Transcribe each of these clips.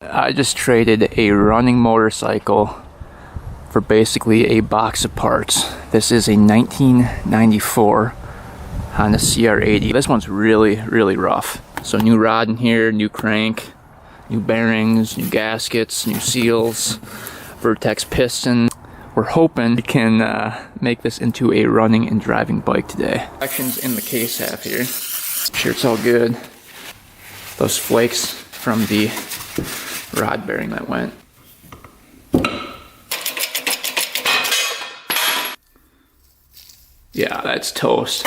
I just traded a running motorcycle for basically a box of parts. This is a 1994 Honda Cr80. This one's really rough. So new rod in here, new crank, new bearings, new gaskets, new seals, Vertex piston. We're hoping we can make this into a running and driving bike today. Sections in the case half here. Sure it's all good. Those flakes from the rod bearing that went. Yeah, that's toast.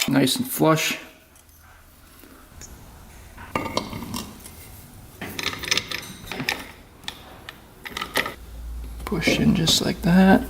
Nice and flush. Push in just like that.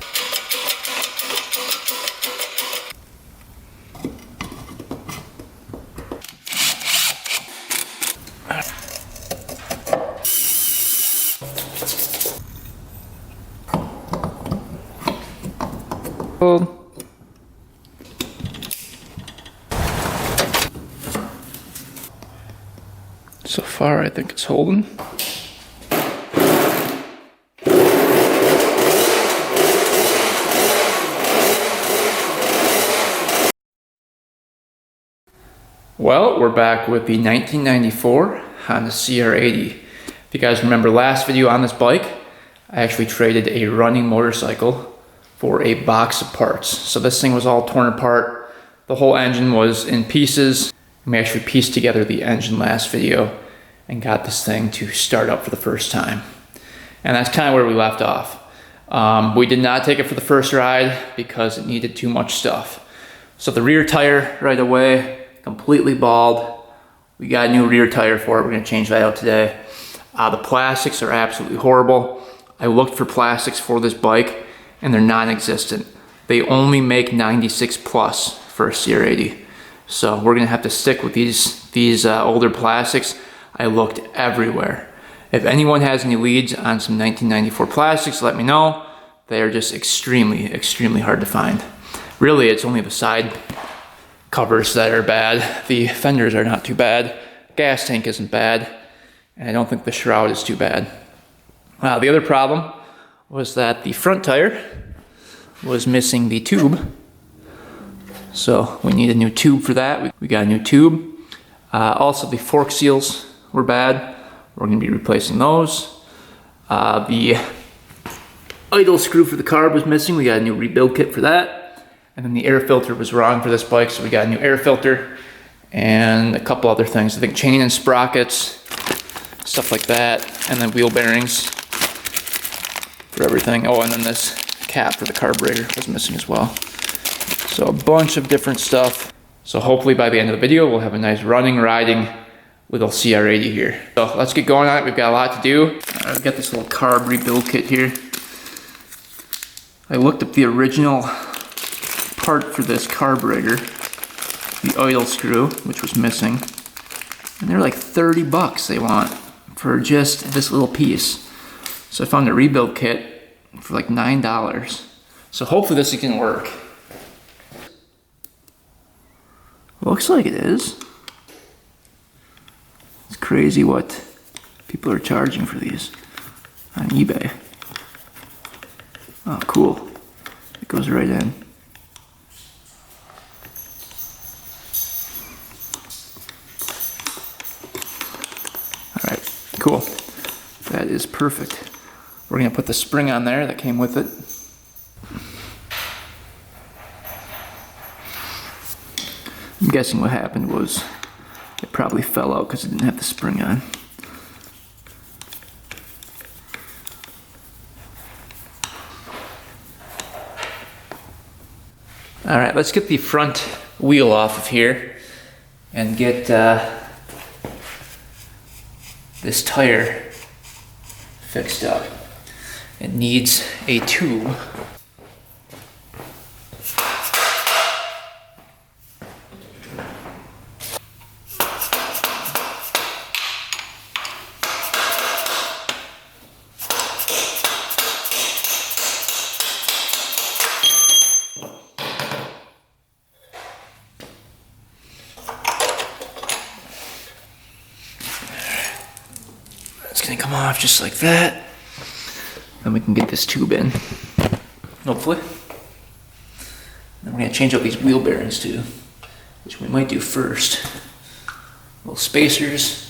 So far, I think it's holding. Well, we're back with the 1994 Honda Cr80. If you guys remember last video on this bike, I actually traded a running motorcycle for a box of parts. So this thing was all torn apart. The whole engine was in pieces. We actually pieced together the engine last video and got this thing to start up for the first time. And that's kind of where we left off. We did not take it for the first ride because it needed too much stuff. So the rear tire right away, completely bald. We got a new rear tire for it. We're gonna change that out today. The plastics are absolutely horrible. I looked for plastics for this bike and they're non-existent. They only make 96 plus for a Cr80. So we're gonna have to stick with these older plastics. I looked everywhere. If anyone has any leads on some 1994 plastics, let me know. They are just extremely hard to find. Really, it's only the side covers that are bad. The fenders are not too bad. Gas tank isn't bad. And I don't think the shroud is too bad. The other problem was that the front tire was missing the tube. So we need a new tube for that. We got a new tube. Also the fork seals were bad. We're gonna be replacing those. The idle screw for the carb was missing. We got a new rebuild kit for that. And then the air filter was wrong for this bike, so we got a new air filter and a couple other things. I think chain and sprockets, stuff like that. And then wheel bearings for everything. Oh, and then this cap for the carburetor was missing as well. So a bunch of different stuff. So hopefully by the end of the video, we'll have a nice running, riding little Cr80 here. So let's get going on it. We've got a lot to do. I've got this little carb rebuild kit here. I looked up the original part for this carburetor, the idle screw, which was missing. And they're like 30 bucks they want for just this little piece. So I found a rebuild kit for like $9. So hopefully this is gonna work. Looks like it is. It's crazy what people are charging for these on eBay. Oh, cool. It goes right in. All right, cool. That is perfect. We're gonna put the spring on there that came with it. I'm guessing what happened was it probably fell out because it didn't have the spring on. All right, let's get the front wheel off of here and get this tire fixed up. It needs a tube. everything come off just like that. Then we can get this tube in, hopefully. Then we're gonna change out these wheel bearings too, which we might do first. Little spacers.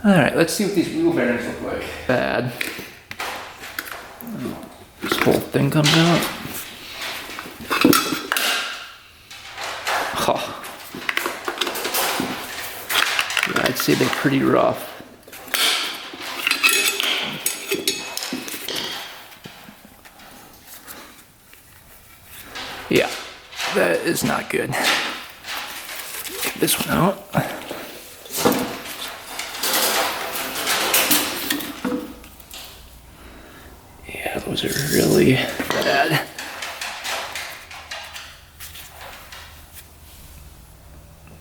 All right, let's see what these wheel bearings look like. Bad. This whole thing comes out. Oh. Yeah, I'd say they're pretty rough. Yeah, that is not good. Get this one out. Yeah, those are really bad.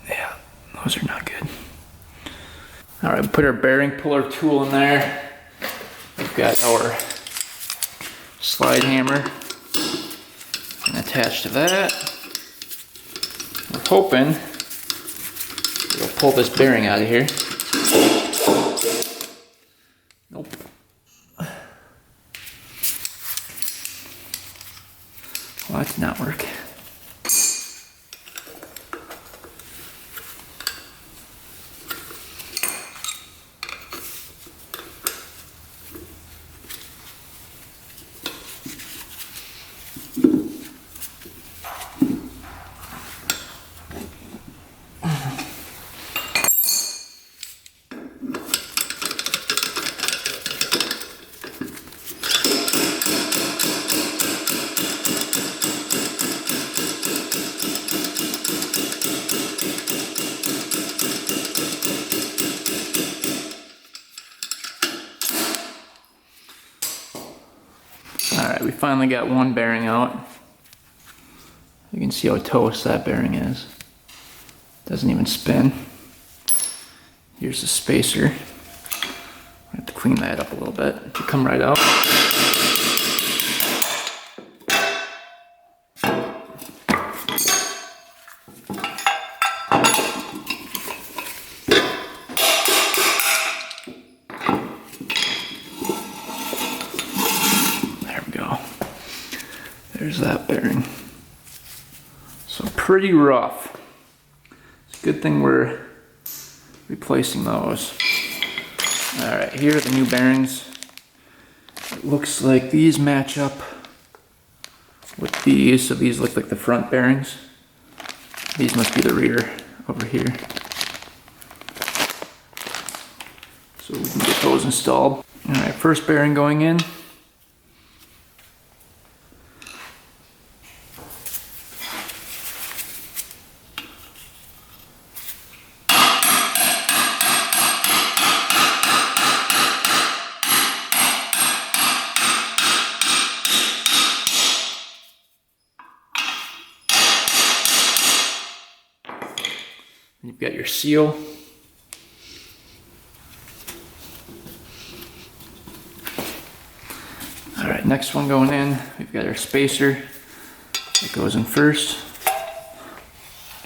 Yeah, those are not good. All right, we put our bearing puller tool in there. We've got our slide hammer attached to that. We're hoping it'll pull this bearing out of here. Nope. Well, that did not work. Alright, we finally got one bearing out. You can see how toast that bearing is. Doesn't even spin. Here's the spacer. I have to clean that up a little bit. It should come right out. There's that bearing. So pretty rough. It's a good thing we're replacing those. Alright, here are the new bearings. It looks like these match up with these, so these look like the front bearings. These must be the rear over here. So we can get those installed. Alright, first bearing going in. You've got your seal. All right, next one going in, we've got our spacer. That goes in first.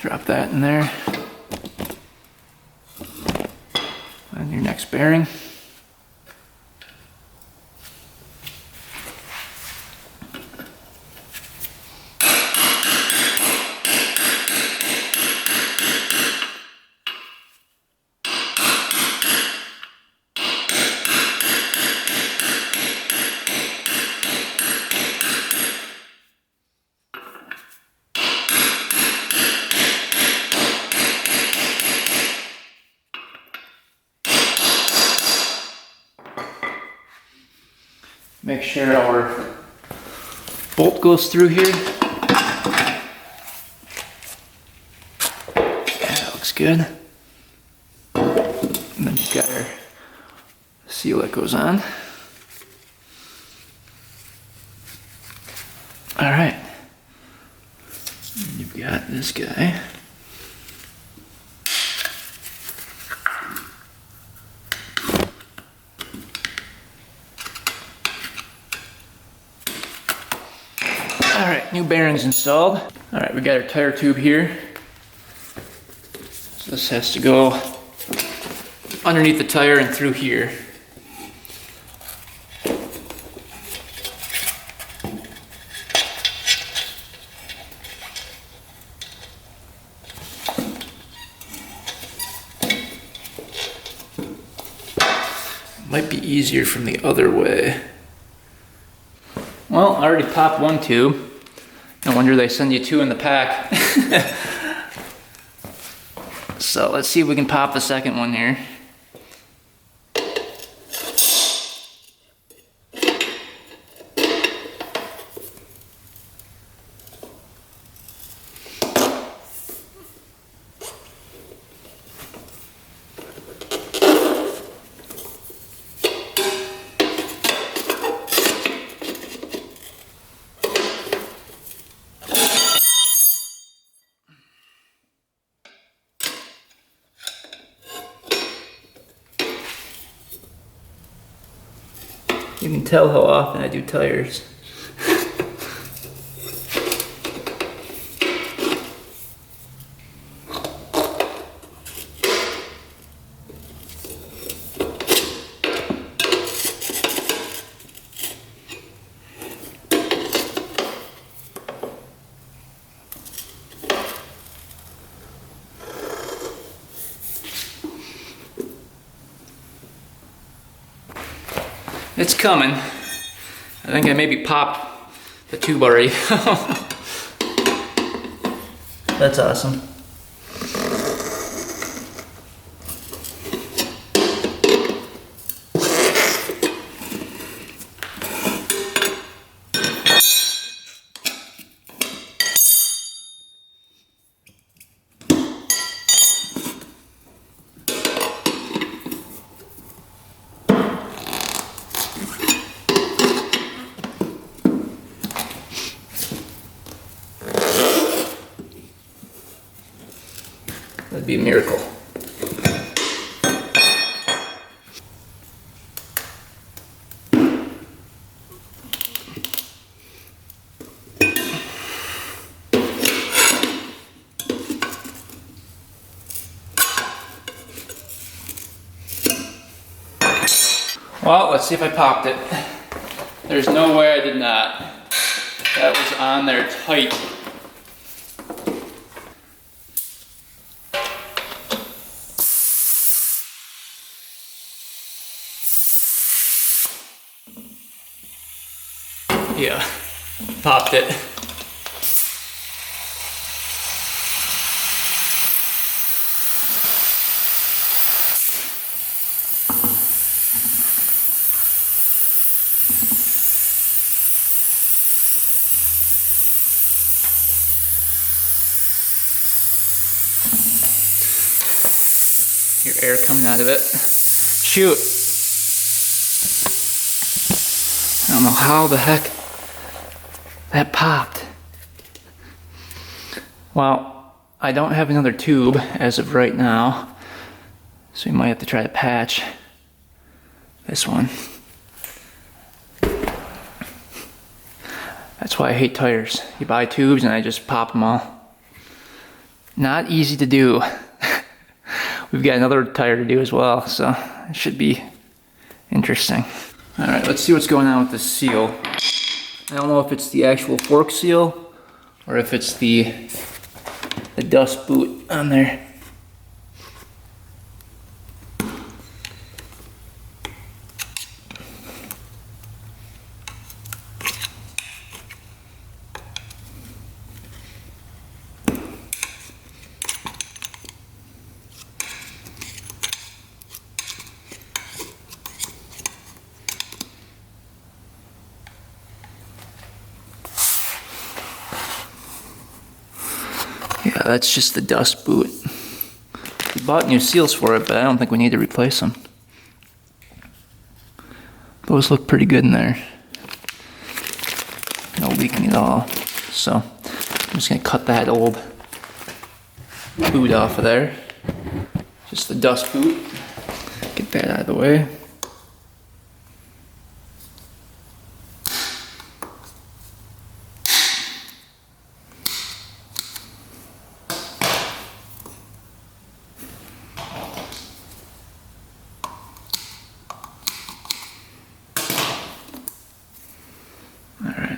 Drop that in there. And your next bearing. Make sure our bolt goes through here. Yeah, that looks good. And then you've got our seal that goes on. All right. And you've got this guy. Alright, new bearings installed. Alright, we got our tire tube here. So this has to go underneath the tire and through here. Might be easier from the other way. Well, I already popped one tube. No wonder they send you two in the pack. So let's see if we can pop the second one here. You can tell how often I do tires. It's coming. I think I maybe popped the tube already. That's awesome. That'd be a miracle. Well, let's see if I popped it. There's no way I did not. That was on there tight. Yeah, popped it. Your air coming out of it. Shoot. I don't know how the heck that popped. Well, I don't have another tube as of right now, so we might have to try to patch this one. That's why I hate tires. You buy tubes and I just pop them all. Not easy to do. We've got another tire to do as well, so it should be interesting. All right, let's see what's going on with the seal. I don't know if it's the actual fork seal or if it's the dust boot on there. Yeah, that's just the dust boot. We bought new seals for it, but I don't think we need to replace them. Those look pretty good in there. No leaking at all. So I'm just gonna cut that old boot off of there. Just the dust boot. Get that out of the way.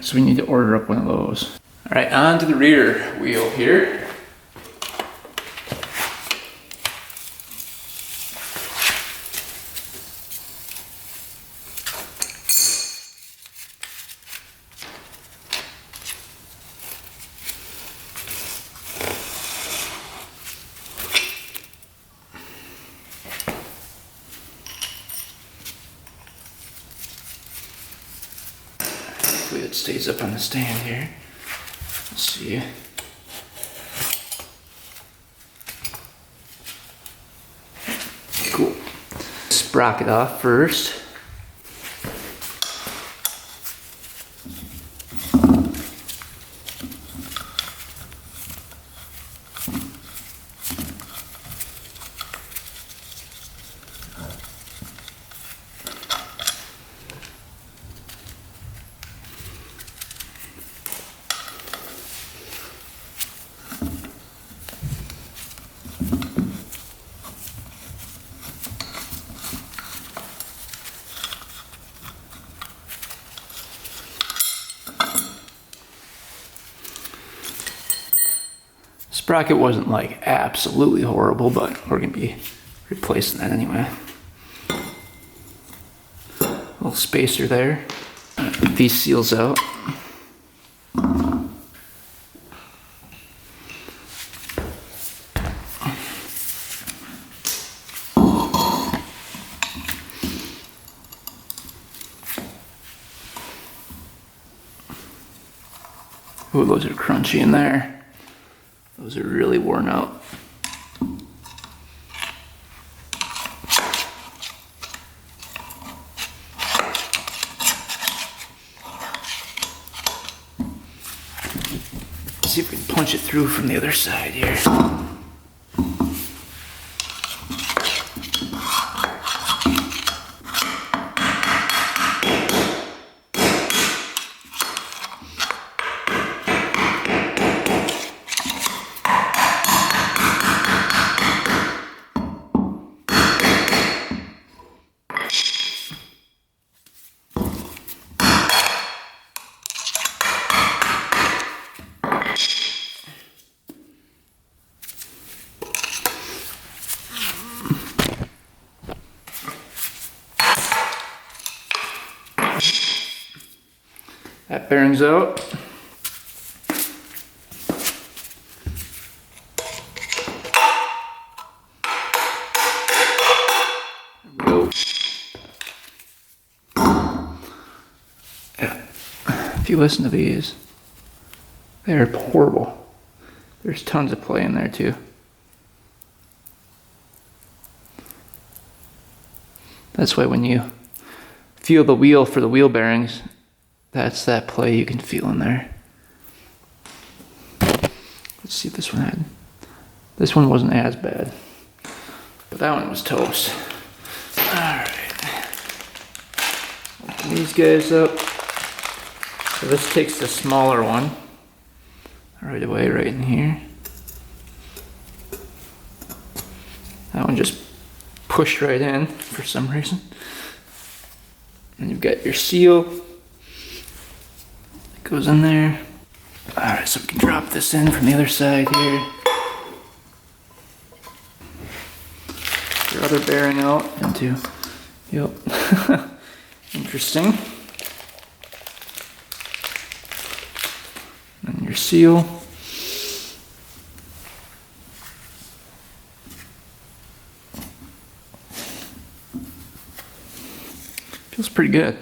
so we need to order up one of those. All right, on to the rear wheel here. Hopefully it stays up on the stand here. Let's see. Cool. Sprocket off first. Sprocket wasn't like absolutely horrible, but we're gonna be replacing that anyway. Little spacer there. Put these seals out. Ooh, those are crunchy in there. Those are really worn out. Let's see if we can punch it through from the other side here. That bearing's out. There we go. Yeah. If you listen to these, they're horrible. There's tons of play in there too. That's why when you feel the wheel for the wheel bearings, that's that play you can feel in there. Let's see if this one had. This one wasn't as bad, but that one was toast. Alright. Open these guys up. So this takes the smaller one right away, right in here. That one just pushed right in for some reason. And you've got your seal. Goes in there. Alright, so we can drop this in from the other side here. Your other bearing out into, yep. Interesting. And your seal. Feels pretty good.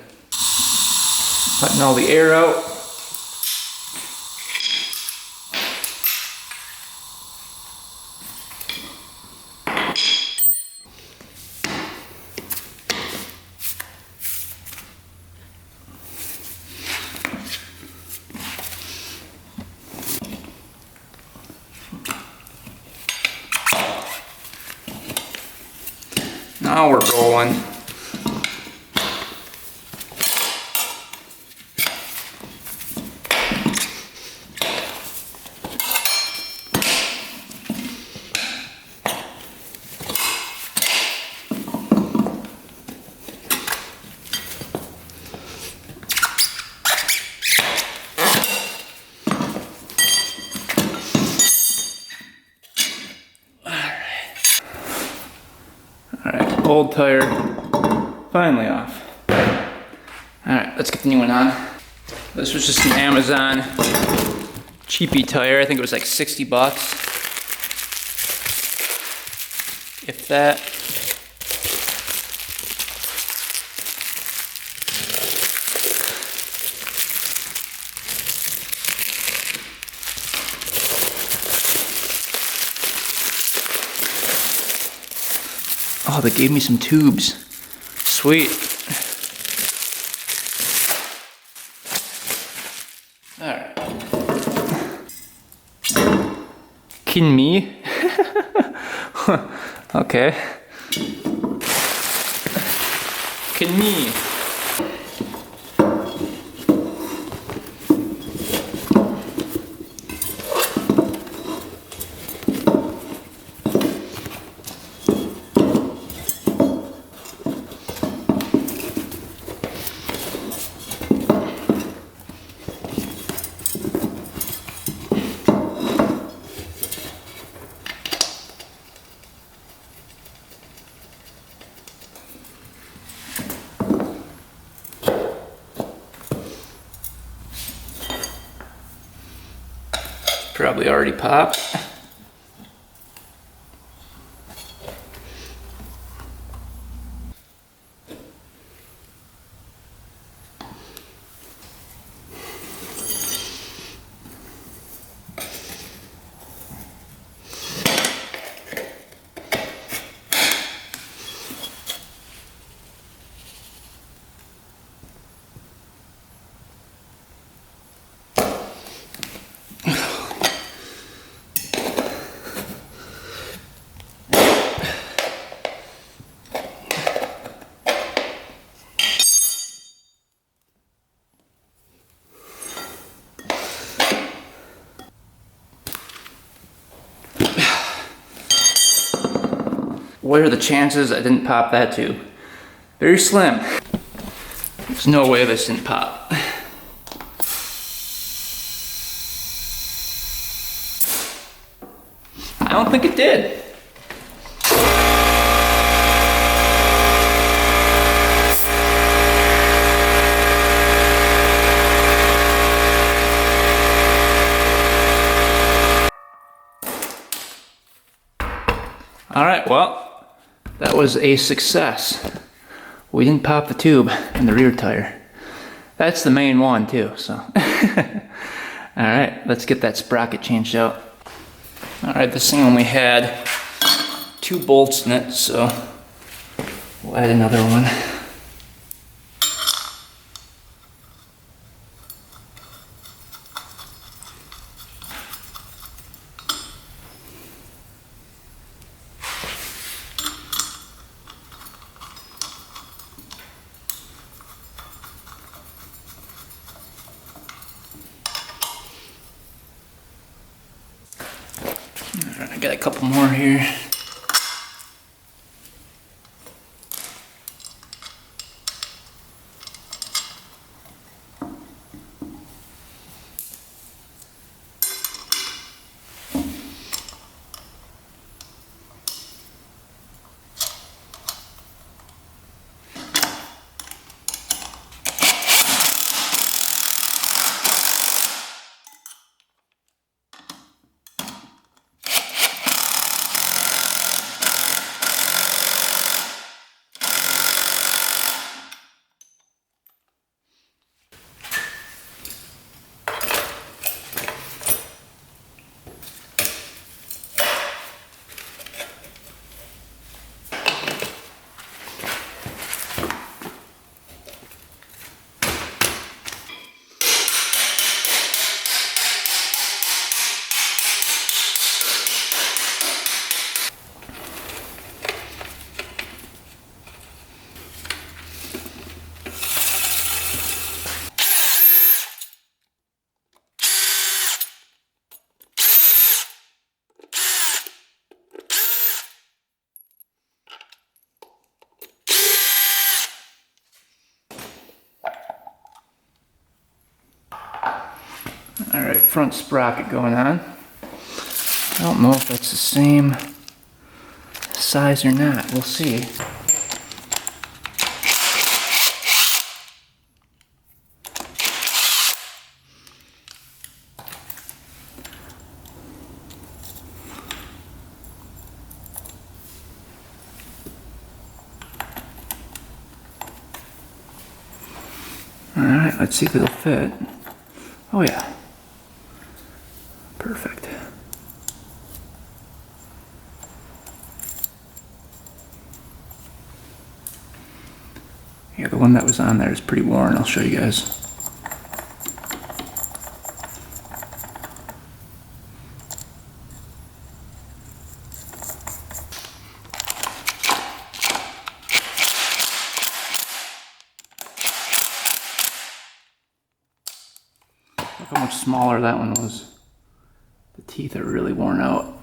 Letting all the air out. Now we're rolling. old tire finally off. Alright, let's get the new one on. This was just an Amazon cheapy tire. I think it was like 60 bucks. If that. Oh, they gave me some tubes. Sweet. Alright. Kidding me? Okay. Kidding me? Probably already popped. What are the chances I didn't pop that tube? Very slim. There's no way this didn't pop. I don't think it did. All right, well, that was a success. We didn't pop the tube in the rear tire. That's the main one too, so. All right, let's get that sprocket changed out. All right, this thing only had 2 bolts in it, so we'll add another one. Alright, I got a couple more here. Alright, front sprocket going on. I don't know if that's the same size or not. We'll see. Alright, let's see if it'll fit. Oh yeah. Perfect. Yeah, the one that was on there is pretty worn. I'll show you guys. Look how much smaller that one was. The teeth are really worn out.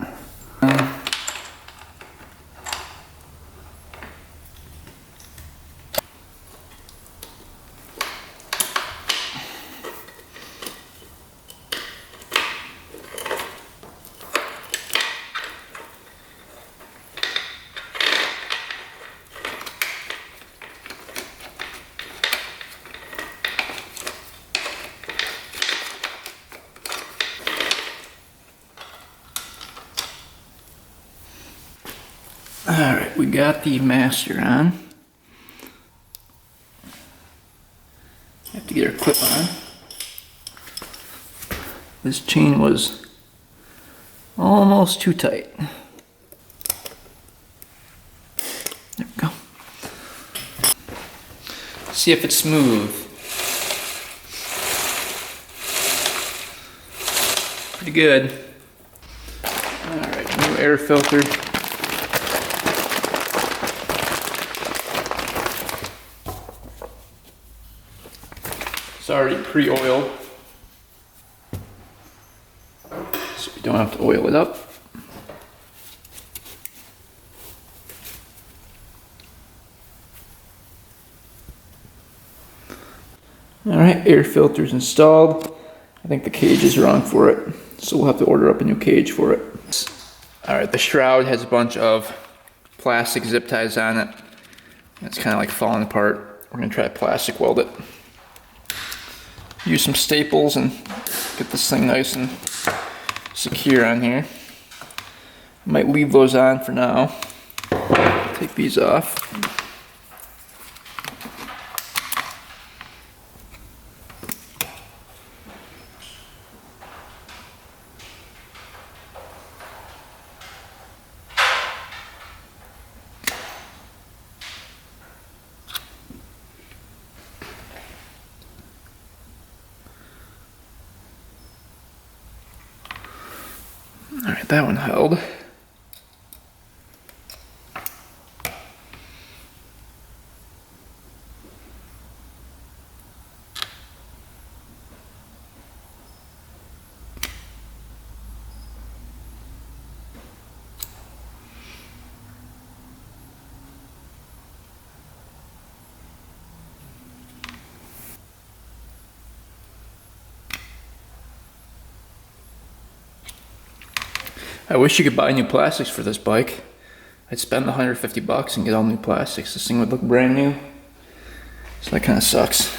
Alright, we got the master on. Have to get our clip on. This chain was almost too tight. There we go. See if it's smooth. Pretty good. Alright, new air filter. It's already pre-oiled, so we don't have to oil it up. Alright, air filter's installed. I think the cage is wrong for it, so we'll have to order up a new cage for it. Alright, the shroud has a bunch of plastic zip ties on it. It's kind of like falling apart. We're going to try to plastic weld it. Use some staples and get this thing nice and secure on here. Might leave those on for now. Take these off. Alright, that one held. I wish you could buy new plastics for this bike. I'd spend the $150 and get all new plastics. This thing would look brand new. So that kind of sucks.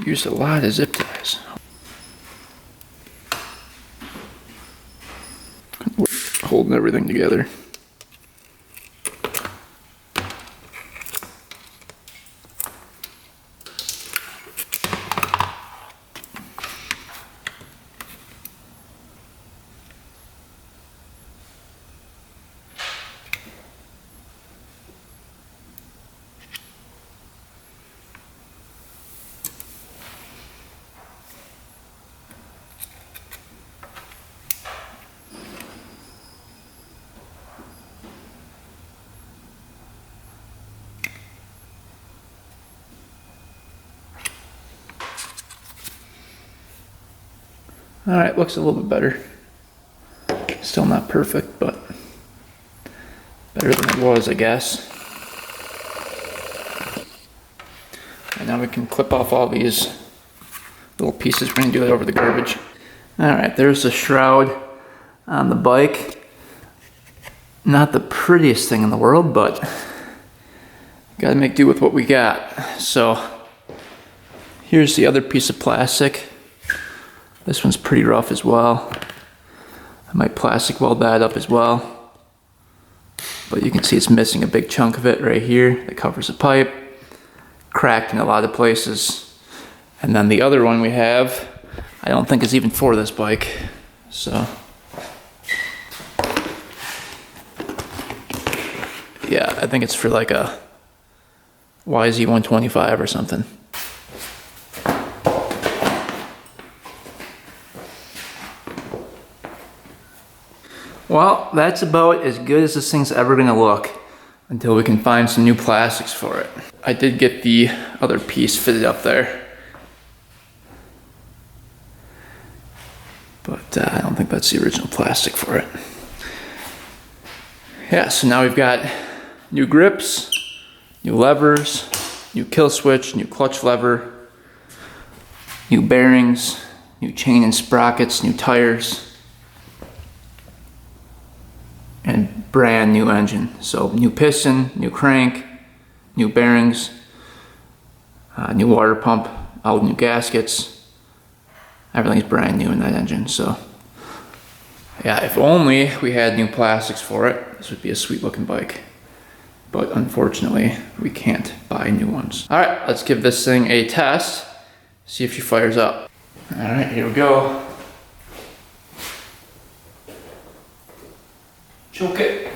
Used a lot of zip ties. Holding everything together. Alright, looks a little bit better. Still not perfect, but better than it was, I guess. And now we can clip off all these little pieces. We're going to do that over the garbage. Alright, there's the shroud on the bike. Not the prettiest thing in the world, but gotta make do with what we got. So here's the other piece of plastic. This one's pretty rough as well. I might plastic weld that up as well. But you can see it's missing a big chunk of it right here that covers the pipe. Cracked in a lot of places. And then the other one we have, I don't think is even for this bike. So yeah, I think it's for like a YZ125 or something. Well, that's about as good as this thing's ever gonna look until we can find some new plastics for it. I did get the other piece fitted up there, but I don't think that's the original plastic for it. Yeah, so now we've got new grips, new levers, new kill switch, new clutch lever, new bearings, new chain and sprockets, new tires, and brand new engine. So new piston, new crank, new bearings, new water pump, all new gaskets. Everything's brand new in that engine. So yeah, if only we had new plastics for it, this would be a sweet looking bike. But unfortunately, we can't buy new ones. All right, let's give this thing a test, see if she fires up. All right, here we go. Choke it.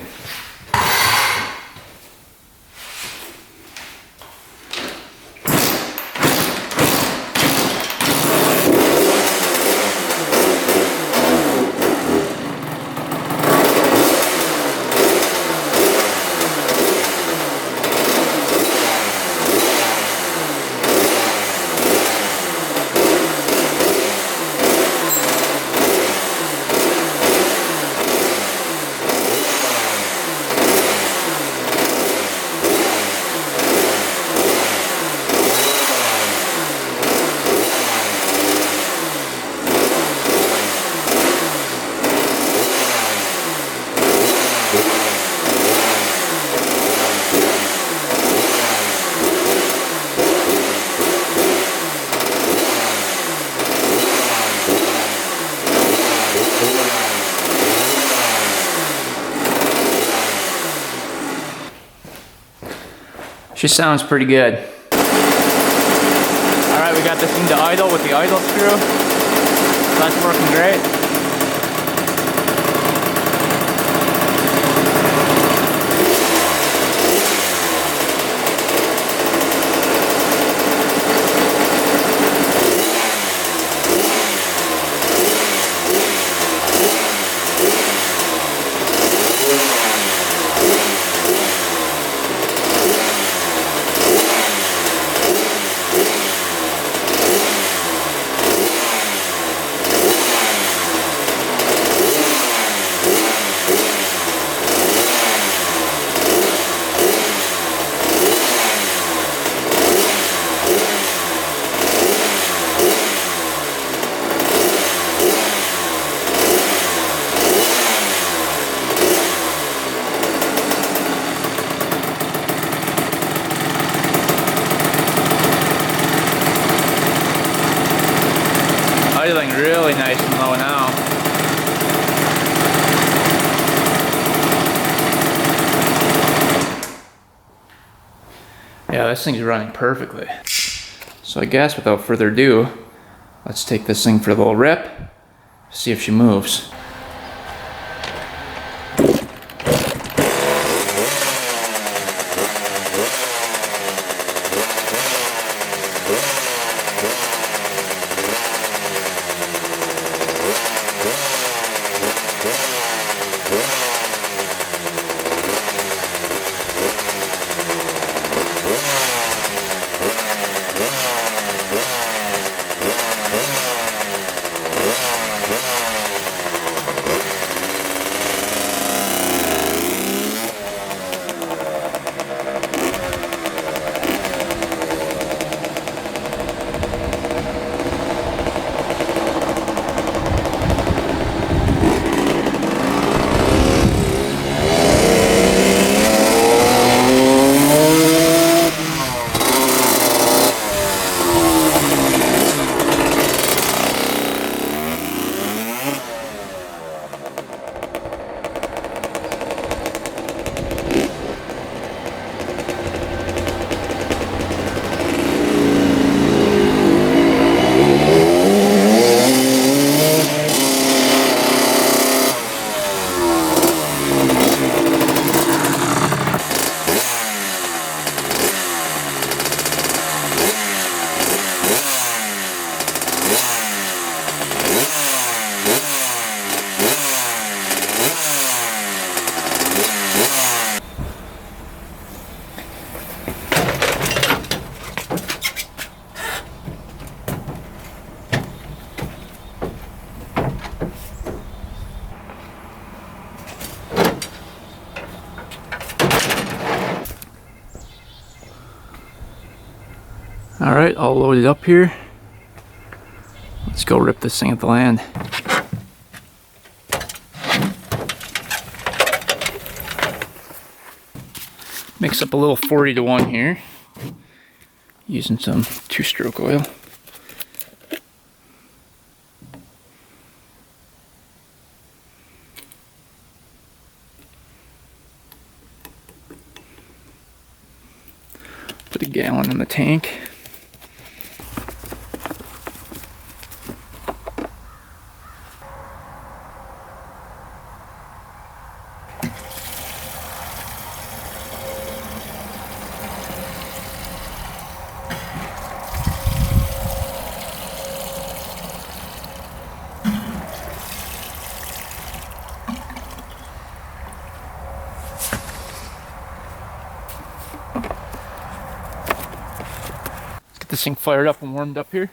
She sounds pretty good. Alright, we got this thing to idle with the idle screw. That's working great. Idling really nice and low now. Yeah, this thing's running perfectly. So I guess without further ado, let's take this thing for a little rip, see if she moves. All right, all loaded up here. Let's go rip this thing at the land. Mix up a little 40-to-1 here, using some 2-stroke oil. Put a gallon in the tank. Get this thing fired up and warmed up here.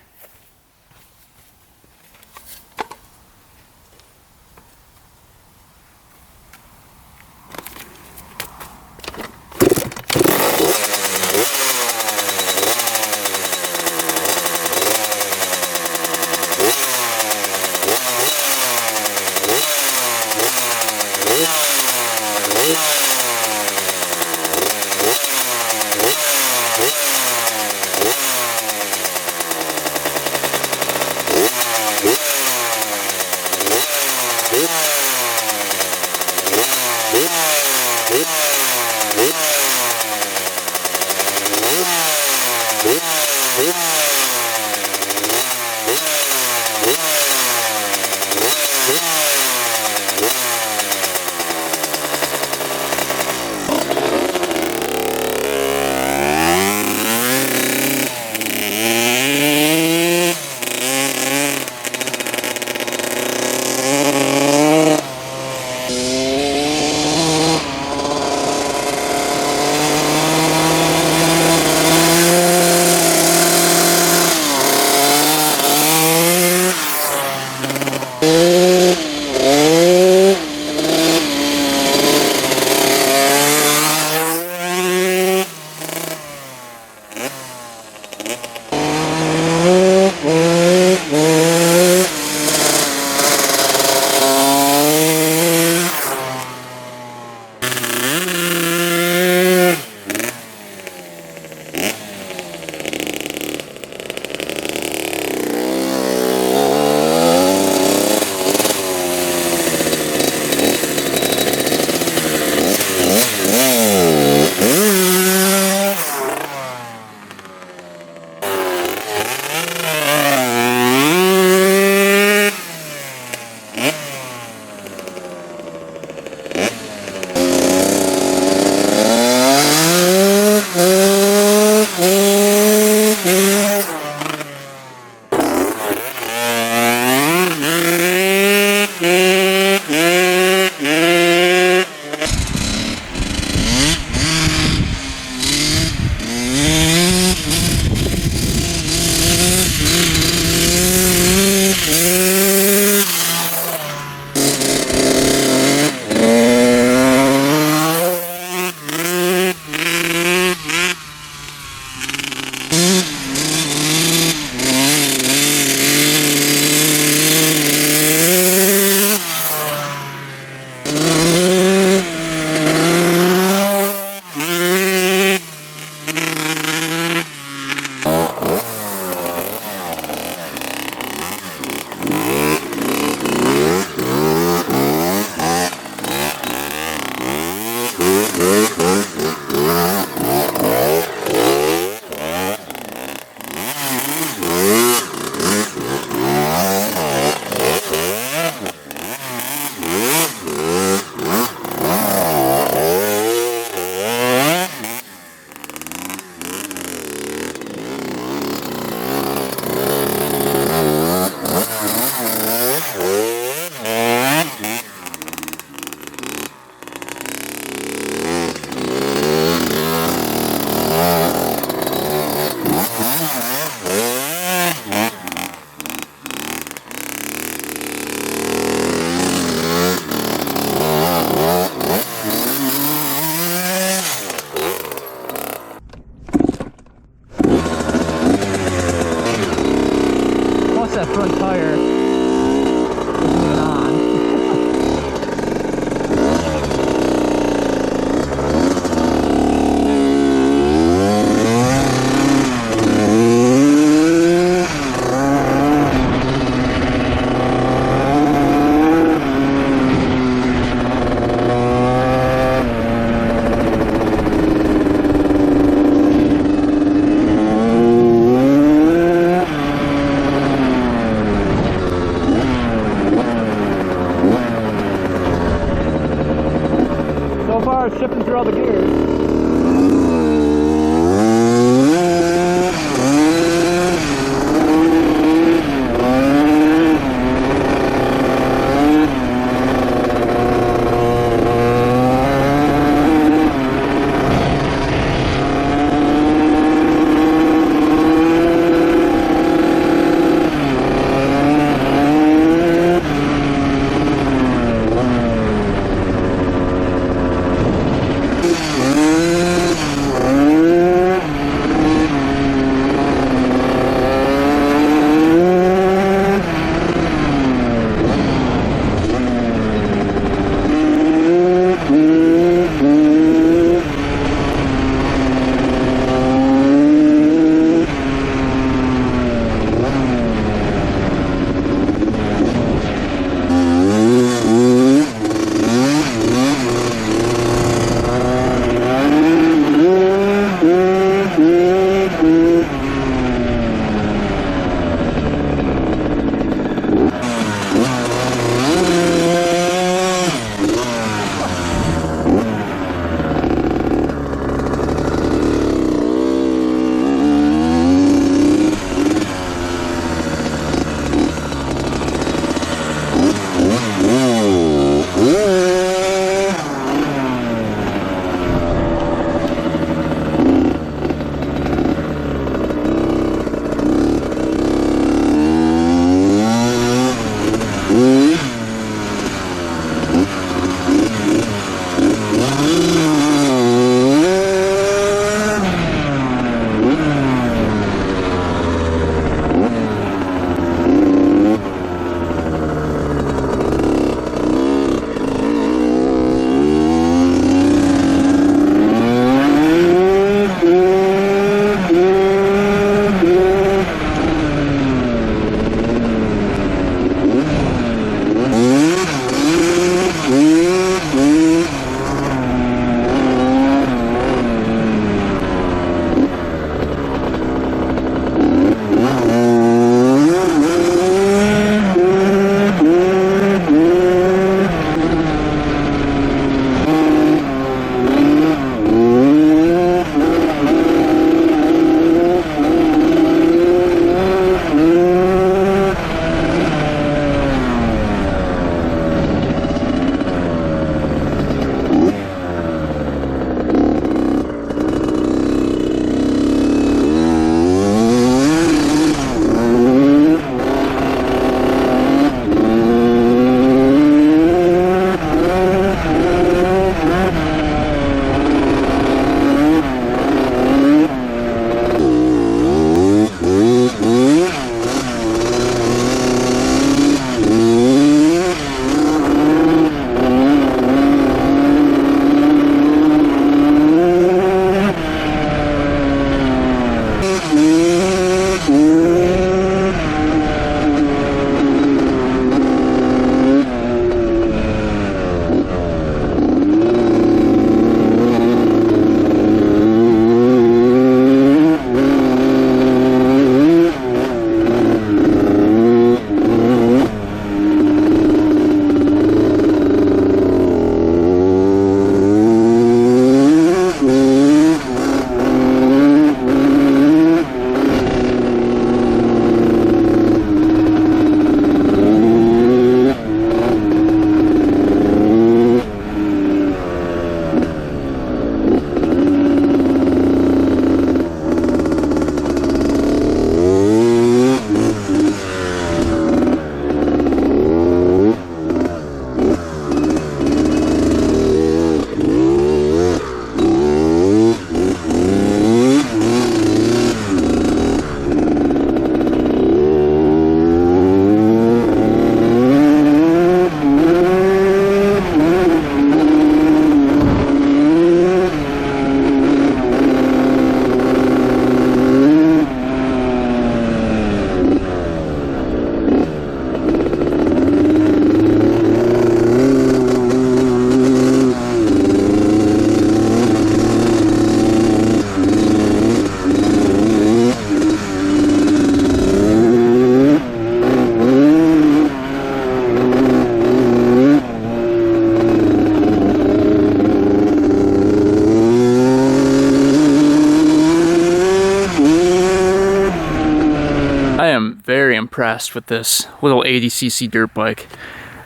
very impressed with this little 80cc dirt bike.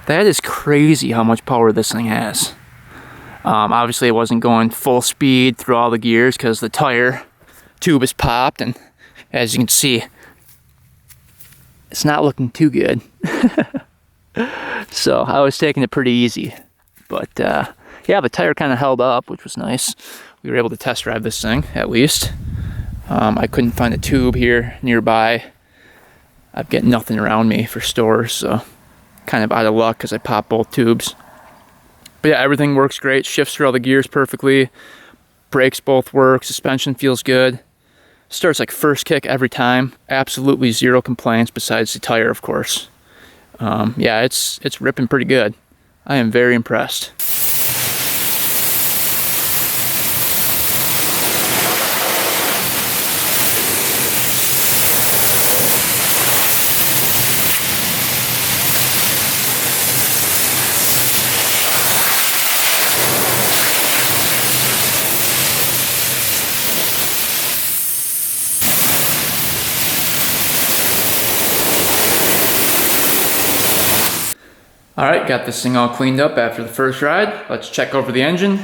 That is crazy how much power this thing has. Obviously it wasn't going full speed through all the gears because the tire tube is popped, and as you can see, it's not looking too good. So I was taking it pretty easy, but yeah, the tire kind of held up, which was nice. We were able to test drive this thing at least. I couldn't find a tube here nearby. I've got nothing around me for stores, so kind of out of luck because I popped both tubes. But yeah, everything works great. Shifts through all the gears perfectly. Brakes both work. Suspension feels good. Starts like first kick every time. Absolutely zero complaints besides the tire, of course. Yeah, it's ripping pretty good. I am very impressed. Alright, got this thing all cleaned up after the first ride. Let's check over the engine,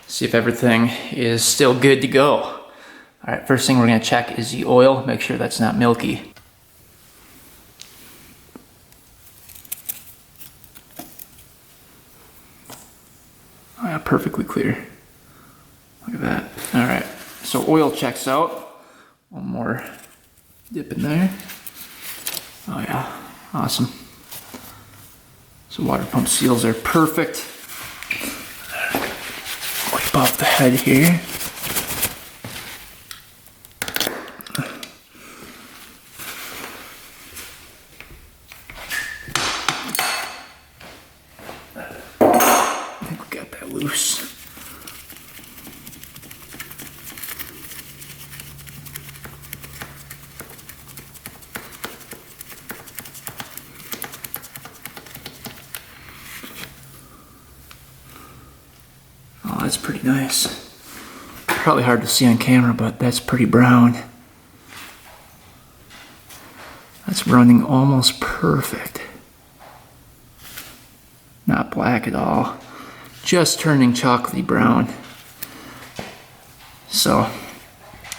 see if everything is still good to go. Alright, first thing we're going to check is the oil, make sure that's not milky. Oh yeah, perfectly clear. Look at that. Alright, so oil checks out. One more dip in there. Oh yeah, awesome. So water pump seals are perfect. Wipe off the head here. I think we got that loose. That's pretty nice. Probably hard to see on camera, but that's pretty brown. That's running almost perfect. Not black at all. Just turning chocolatey brown. So,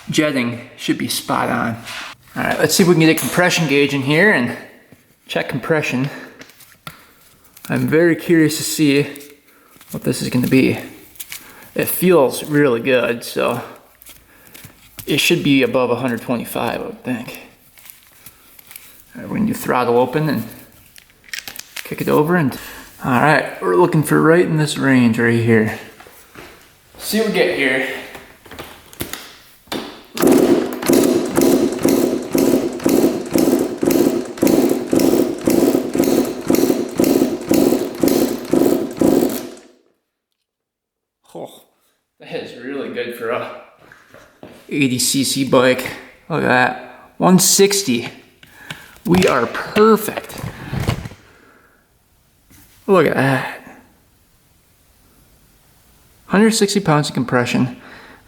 jetting should be spot on. Alright, let's see if we can get a compression gauge in here and check compression. I'm very curious to see what this is going to be. It feels really good, so it should be above 125, I would think. All right, we're gonna do throttle open and kick it over, and all right, we're looking for right in this range right here. See what we get here. Oh, that is really good for a 80cc bike. Look at that, 160. We are perfect. Look at that. 160 pounds of compression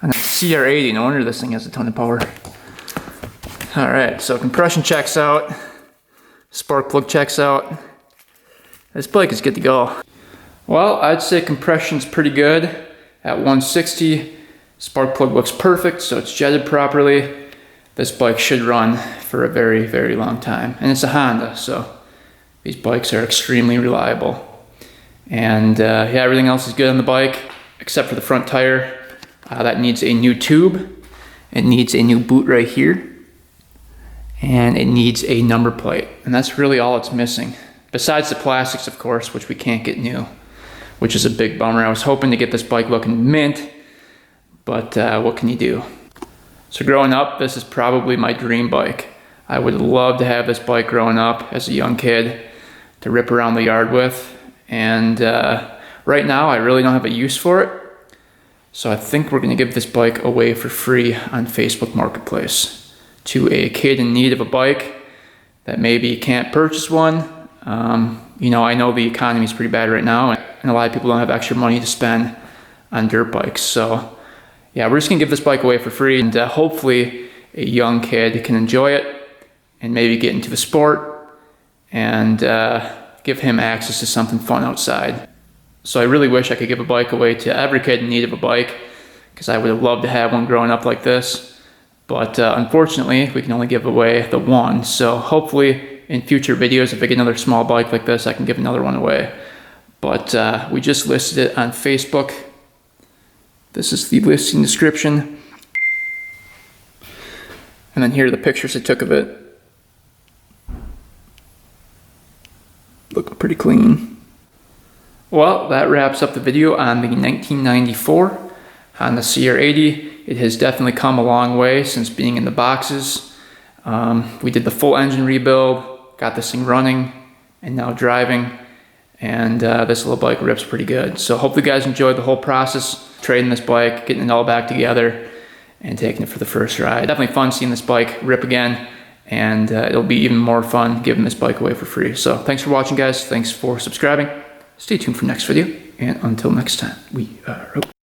on a Cr80. No wonder this thing has a ton of power. All right, so compression checks out. Spark plug checks out. This bike is good to go. Well, I'd say compression's pretty good. At 160, spark plug looks perfect, so it's jetted properly. This bike should run for a very, very long time. And it's a Honda, so these bikes are extremely reliable. And yeah, everything else is good on the bike, except for the front tire. That needs a new tube. It needs a new boot right here. And it needs a number plate. And that's really all it's missing. Besides the plastics, of course, which we can't get new, which is a big bummer. I was hoping to get this bike looking mint, but what can you do? So growing up, this is probably my dream bike. I would love to have this bike growing up as a young kid to rip around the yard with. And right now, I really don't have a use for it. So I think we're gonna give this bike away for free on Facebook Marketplace to a kid in need of a bike that maybe can't purchase one. You know, I know the economy is pretty bad right now, and a lot of people don't have extra money to spend on dirt bikes. So yeah, we're just gonna give this bike away for free, and hopefully a young kid can enjoy it and maybe get into the sport and give him access to something fun outside. So I really wish I could give a bike away to every kid in need of a bike, because I would have loved to have one growing up like this. But unfortunately, we can only give away the one. So hopefully in future videos, if I get another small bike like this, I can give another one away. But we just listed it on Facebook. This is the listing description. And then here are the pictures I took of it. Looking pretty clean. Well, that wraps up the video on the 1994 Honda Cr80. It has definitely come a long way since being in the boxes. We did the full engine rebuild, got this thing running, and now driving. And this little bike rips pretty good. So hopefully you guys enjoyed the whole process, trading this bike, getting it all back together, and taking it for the first ride. Definitely fun seeing this bike rip again, and it'll be even more fun giving this bike away for free. So thanks for watching, guys. Thanks for subscribing. Stay tuned for next video, and until next time, we are out.